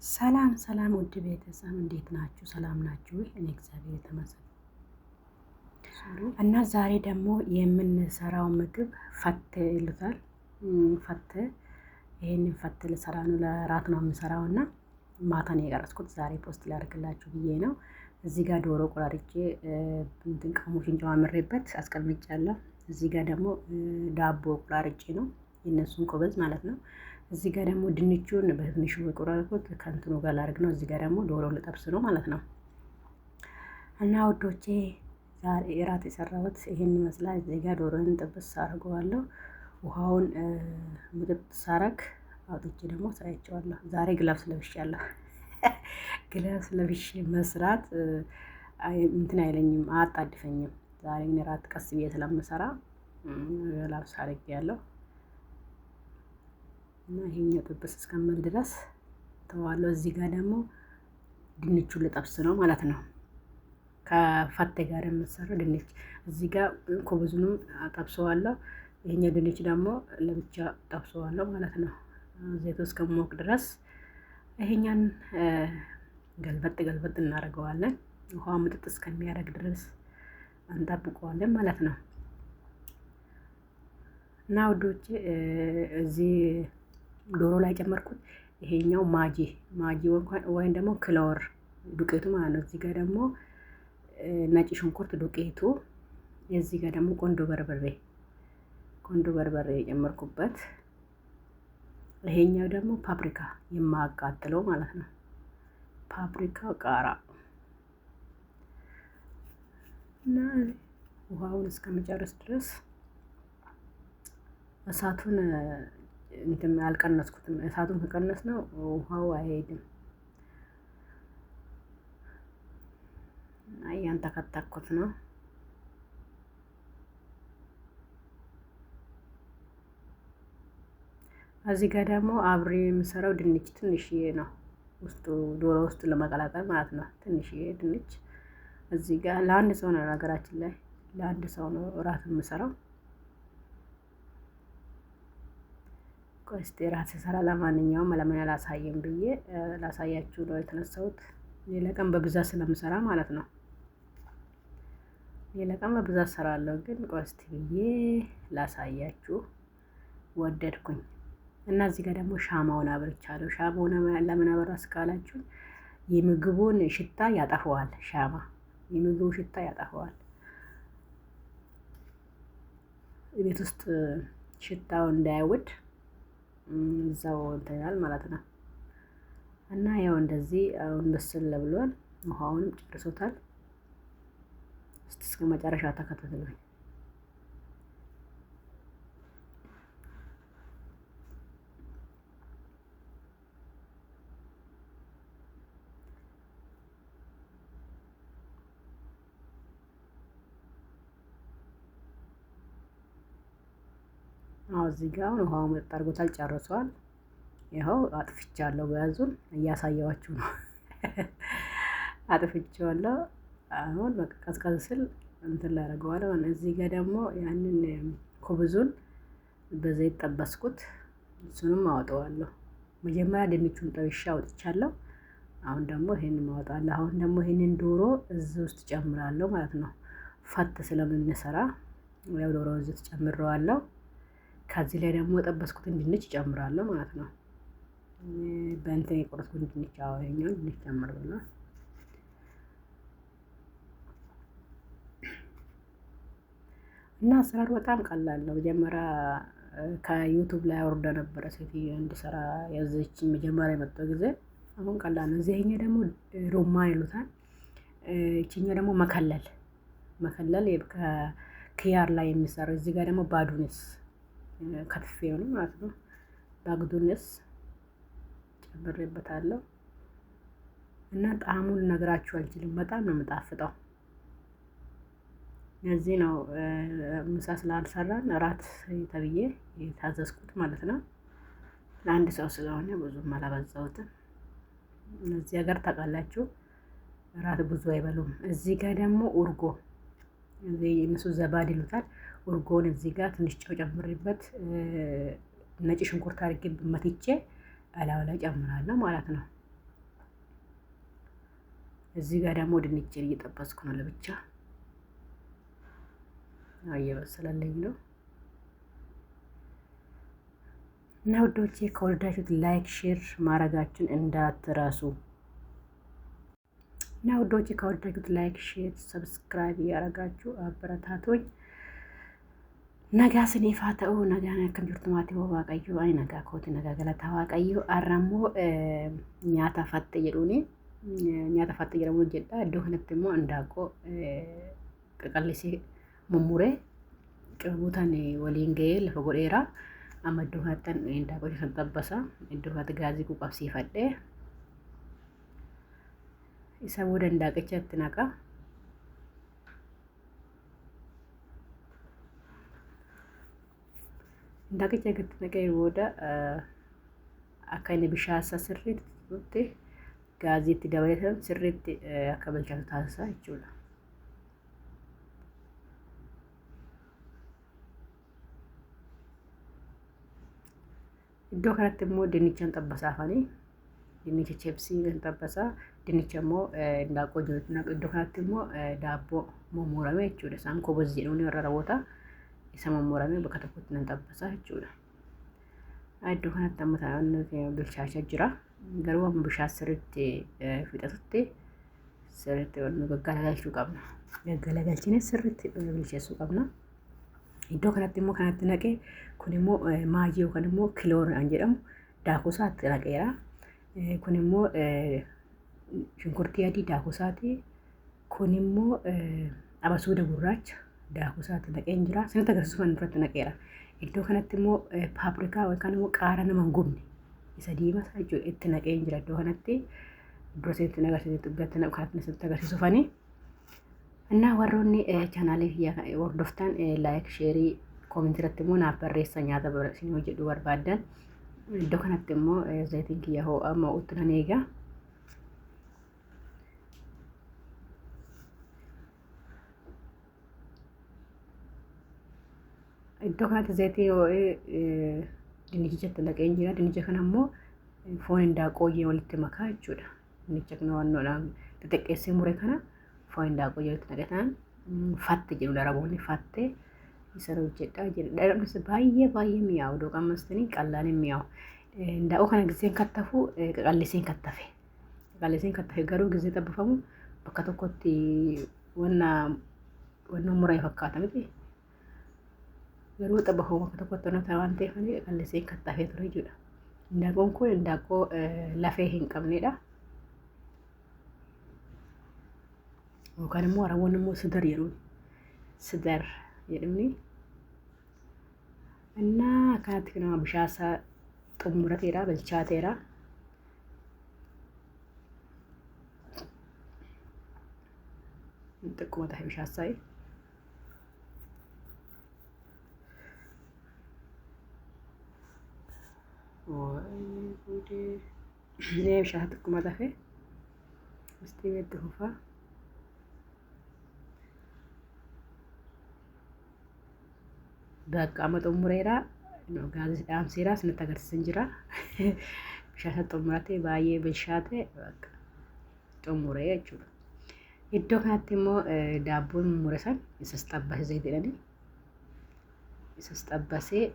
ሰላም ሰላም ውድ ቤተሰብ እንዴት ናችሁ? ሰላም ናችሁ? እኔ እግዚአብሔር የተመሰገነ እና ዛሬ ደግሞ የምንሰራው ምግብ ፈት ይሉታል። ፈት ይሄንን ፈት ልሰራ ነው። ለራት ነው የምሰራው እና ማታ ነው የቀረጽኩት። ዛሬ ፖስት ላደርግላችሁ ብዬ ነው። እዚህ ጋር ዶሮ ቆራርጬ እንትን ቀሙሽን ጨማምሬበት አስቀምጫለሁ። እዚህ ጋር ደግሞ ዳቦ ቆራርጬ ነው የነሱን ኮበዝ ማለት ነው። እዚህ ጋር ደግሞ ድንቹን በትንሹ የቆራረጥኩት ከእንትኑ ጋር ላድርግ ነው። እዚህ ጋር ደግሞ ዶሮ ልጠብስ ነው ማለት ነው። እና ውዶቼ ዛሬ እራት የሰራሁት ይሄን ይመስላል። እዚህ ጋር ዶሮን ጥብስ አድርገዋለሁ። ውሃውን ምጥጥ ሳረግ አውጥቼ ደግሞ አሳያቸዋለሁ። ዛሬ ግላብስ ለብሻለሁ። ግላብስ ለብሼ መስራት እንትን አይለኝም፣ አያጣድፈኝም። ዛሬ ግን እራት ቀስ ብዬ ስለምሰራ ግላብስ አድርጌያለሁ። እና ይሄኛው ጥብስ እስከምል ድረስ ተዋለው። እዚህ ጋር ደግሞ ድንቹን ልጠብስ ነው ማለት ነው። ከፈቴ ጋር የምሰራው ድንች እዚህ ጋር ኮብዙንም ጠብሰዋለሁ። ይሄኛው ድንች ደግሞ ለብቻ ጠብሰዋለሁ ማለት ነው። ዘይቱ እስከሞቅ ድረስ ይሄኛን ገልበጥ ገልበጥ እናደርገዋለን። ውሃው ምጥጥ እስከሚያደርግ ድረስ እንጠብቀዋለን ማለት ነው። እና ውዶቼ እዚህ ዶሮ ላይ ጨመርኩት። ይሄኛው ማጂ ወይም ደግሞ ክሎር ዱቄቱ ማለት ነው። እዚህ ጋር ደግሞ ነጭ ሽንኩርት ዱቄቱ፣ የዚህ ጋር ደግሞ ቆንዶ በርበሬ የጨመርኩበት። ይሄኛው ደግሞ ፓፕሪካ የማያቃጥለው ማለት ነው። ፓፕሪካ ቃራ እና ውሃውን እስከሚጨርስ ድረስ እሳቱን እንትን አልቀነስኩትም። እሳቱን ከቀነስ ነው ውሃው አይሄድም። እያንተከተኩት ነው። እዚህ ጋር ደግሞ አብሬ የምሰራው ድንች ትንሽዬ ነው፣ ውስጡ ዶሮ ውስጥ ለመቀላቀል ማለት ነው። ትንሽዬ ድንች እዚህ ጋር ለአንድ ሰው ነው፣ ነገራችን ላይ ለአንድ ሰው ነው እራት የምሰራው። ቆስጤ ራት ስሰራ ለማንኛውም ለምን አላሳየም ብዬ ላሳያችሁ ነው የተነሳሁት። ሌላ ቀን በብዛት ስለምሰራ ማለት ነው። ሌላ ቀን በብዛት ሰራለሁ፣ ግን ቆስቲ ብዬ ላሳያችሁ ወደድኩኝ። እና እዚህ ጋር ደግሞ ሻማውን አብርቻለሁ። ሻማውን ለምን አበራስ ካላችሁ የምግቡን ሽታ ያጠፈዋል። ሻማ የምግቡ ሽታ ያጠፈዋል። ቤት ውስጥ ሽታው እንዳይወድ እዛው እንትን ይላል ማለት ነው። እና ያው እንደዚህ አሁን በስል ብሏል። ውሃውን ጨርሶታል። እስከ መጨረሻ ተከታተሉኝ። እዚህ ጋር አሁን ውሃው መጣ አድርጎታል፣ ጨርሷል። ይኸው አጥፍቻለሁ። በያዙን እያሳየዋችሁ ነው። አጥፍቼዋለሁ። አሁን በቃ ቀዝቀዝ ስል እንትን ላደርገዋለሁ። እዚህ ጋር ደግሞ ያንን ኩብዙን በዘይት ጠበስኩት። እሱንም አወጣዋለሁ። መጀመሪያ ድንቹን ጠብሼ አውጥቻለሁ። አሁን ደግሞ ይሄንን ማወጣለሁ። አሁን ደግሞ ይሄንን ዶሮ እዚህ ውስጥ ጨምራለሁ ማለት ነው። ፈት ስለምንሰራ ያው ዶሮ እዚህ ጨምረዋለሁ። ከዚህ ላይ ደግሞ የጠበስኩትን ድንች ጨምራለሁ ማለት ነው። በእንትን የቆረጥኩትን ድንች ይኸኛውን ድንች ጨምራለሁ። እና አሰራሩ በጣም ቀላል ነው። መጀመሪያ ከዩቱብ ላይ አውርዳ ነበረ ሴትዮ እንድሰራ ያዘችኝ መጀመሪያ የመጣው ጊዜ። አሁን ቀላል ነው። እዚህኛው ደግሞ ሮማን ይሉታል። እቺኛው ደግሞ መከለል ከኪያር ላይ የሚሰራው። እዚህ ጋር ደግሞ ባዱንስ ከትፌ ነው ማለት ነው። ባግዱንስ ጨምሬበታለሁ። እና ጣዕሙን ልነግራችሁ አልችልም። በጣም ነው የምጣፍጠው። እዚህ ነው ምሳ ስላልሰራን እራት ተብዬ የታዘዝኩት ማለት ነው። ለአንድ ሰው ስለሆነ ብዙም አላበዛሁትም። እዚህ ሀገር ታውቃላችሁ እራት ብዙ አይበሉም። እዚህ ጋር ደግሞ ኡርጎ እነሱ ዘባድ ይሉታል። ኡርጎን እዚህ ጋር ትንሽ ጨው ጨምሬበት ነጭ ሽንኩርት አድርጌ መትቼ እላዩ ላይ ጨምራለሁ ማለት ነው። እዚህ ጋር ደግሞ ድንቼን እየጠበስኩ ነው ለብቻ። እየበሰለልኝ ነው እና ውዶቼ ከወደዳችሁት ላይክ ሼር ማድረጋችሁን እንዳትረሱ። እና ውዶቼ ከወደዳችሁት ላይክ ሼር ሰብስክራይብ ያደረጋችሁ አበረታቶኝ። ነጋ ስኔፋ ተኡ ነጋ ከም ጅርቱ ማቲ waaqayyo ay nagaa kooti nagaa galata waaqayyo arrammoo nyaata fatte jedhuuni nyaata fatte jedhamu jedha. Iddoo kanatti immoo indaaqoo qaqallisee mummuree qabuutaan waliin ga'ee lafa godheera. Amma iddoo kanatti indaaqoo kan xabbasa. Iddoo kanatti gaazii qabsiifadhee isa booda indaaqicha itti naqa. Indaaqicha itti naqee booda akka inni bishaan sirriitti gaazii itti dabalatan sirriitti akka bilchaatu taasisaa jechuudha. Iddoo kanatti immoo dinnichaan xabbasaafanii dinnicha chipsii kan xabbasaa dinnicha immoo indaaqoo jirutti naqu. Iddoo kanatti immoo daabboo mummuramee jechuudha. Isaan koboz jedhuun warra raawwata isa mummuramee bakka tokkotti nan xabbasaa jechuudha. Iddoo kanatti amma taa'anii bilchaachaa jira. Garuu amma bishaan sirriitti fixatutti sirriitti gaggalagalchuu qabna. Gaggalagalchine sirriitti bilcheessuu qabna. Iddoo kanatti immoo kanatti naqee kun immoo maajii yookaan immoo kiloon an jedhamu daakusaatti naqeera. Kun immoo shunkurtii adii daakusaati. Kun immoo abasuuda gurraacha daakusaatti naqeen jira. Sinatti agarsiisu kan irratti naqeera. Iddoo kanatti immoo paapirikaa yookaan immoo qaara nama hin gubne isa diimaa jechuudha itti naqeen jira. Iddoo kanatti dura isinitti agarsiisu gatti naqu kanatti isinitti agarsiisufanii. እና ወሮኒ ቻናሌ ወርዶፍታን ላይክ ሼሪ ኮሜንት ረትሞ ናበሬሳ ኛታ በረሲኒ ወጀዱ ወርባደን iddoo kanatti immoo zayitiin kiyya ho'aa moo'utti nan eega. Iddoo kanatti zayitii ho'ee dinnichatti naqeen jira. Dinnicha kana immoo foon indaaqoo walitti makaa jechuudha. Dinnicha kana wannoodhaan xixiqqeessee mure kana foon indaaqoo walitti naqataan fatte jedhu daraboonni fatte isa hojjedhaa jedha. Dhabnis baay'ee mi'aawu dooqan mastanii qallaan hin mi'aawu. Indaaqoo kana giseen kattafu qaqalliseen kattafe. Qaqalliseen kattafe garuu gisee xabbafamu bakka tokkotti wanna muree fakkaata miti. Garuu xabbafamu bakka tokkotti wanna ta'e waan ta'eef qaqalliseen kattafee ture jechuudha. Indaaqoon kun indaaqoo lafee hin qabnedha. Yookaan immoo araboonni immoo sidar jedhuun sidar jedhuni. እና kanatti nama bishaasaa xumurateera bilchaateera. Xiqquma tahe bishaasaa ini bishaa xiqquma tahe istii beetti fufaa. Bakka amma xumureera gaazii dhaamseera isinitti agarsiisan jira. Bishaan xumuratee baay'ee bilchaate bakka xumuree jechuudha. Iddoo kanatti immoo daabboon mummure san isas xabbasee zayitii jedhanii isas xabbasee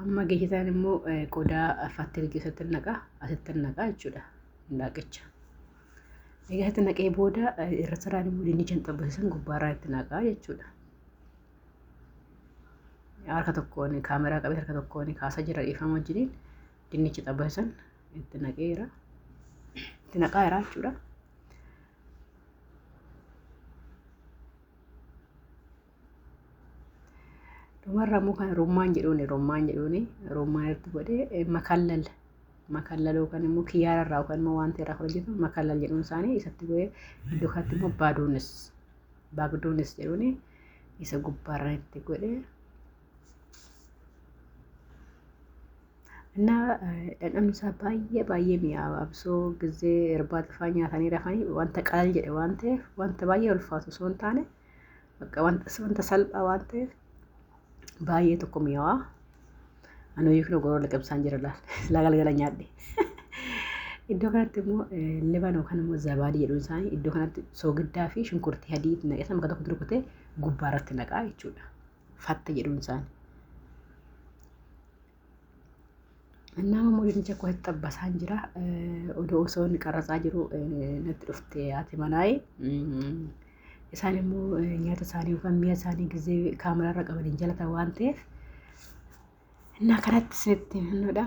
amma geessisan immoo qodaa fattee keessatti naqa asitti naqa jechuudha indaaqicha. Egaa itti naqee booda irra saraan immoo dinnichaan xabbasiisan gubbaarraa itti naqaa jechuudha. Harka tokkoon kaameraa qabee harka tokkoon kaasaa jira dhiifama wajjiniin dinnicha xabbasiisan itti naqeera. Itti naqaa jira jechuudha. Dhumarra immoo kan rummaan rummaan irratti godhee makallal yookaan immoo kiyyaara irraa yookaan immoo wanta irraa hojjetu makallal jedhuun isaanii isatti godhee iddoo kanatti immoo baagdoonis jedhuun isa gubbaarra itti godhee እና dhandhamni isaa baay'ee mi'aawa. Absoo gisee irbaata fa'aa nyaatanii rafanii wanta qalal jedhe waan ta'eef wanta baay'ee ulfaatu osoo hin taane wanta salphaa waan ta'eef baay'ee tokko mi'aawa. Anuu yoo goroo liqimsaan jira laal galgala nyaadhe. Iddoo kanatti immoo libanoo kan immoo zabaadii jedhuun isaanii iddoo kanatti soogiddaa fi shunkurtii adii naqee bakka tokko rukutee gubbaa irratti naqaa jechuudha. Fatte jedhuun isaanii. Nama dinnicha akkoo itti xabbasaan jira. Odoo osoo inni qarratsaa jiru natti dhufte haati manaayi. Isaan immoo nyaata isaanii yookaan mi'a isaanii gizee kaameraarra qabanii jalata waan ta'eef. Innaa kanatti isinitti himnudha.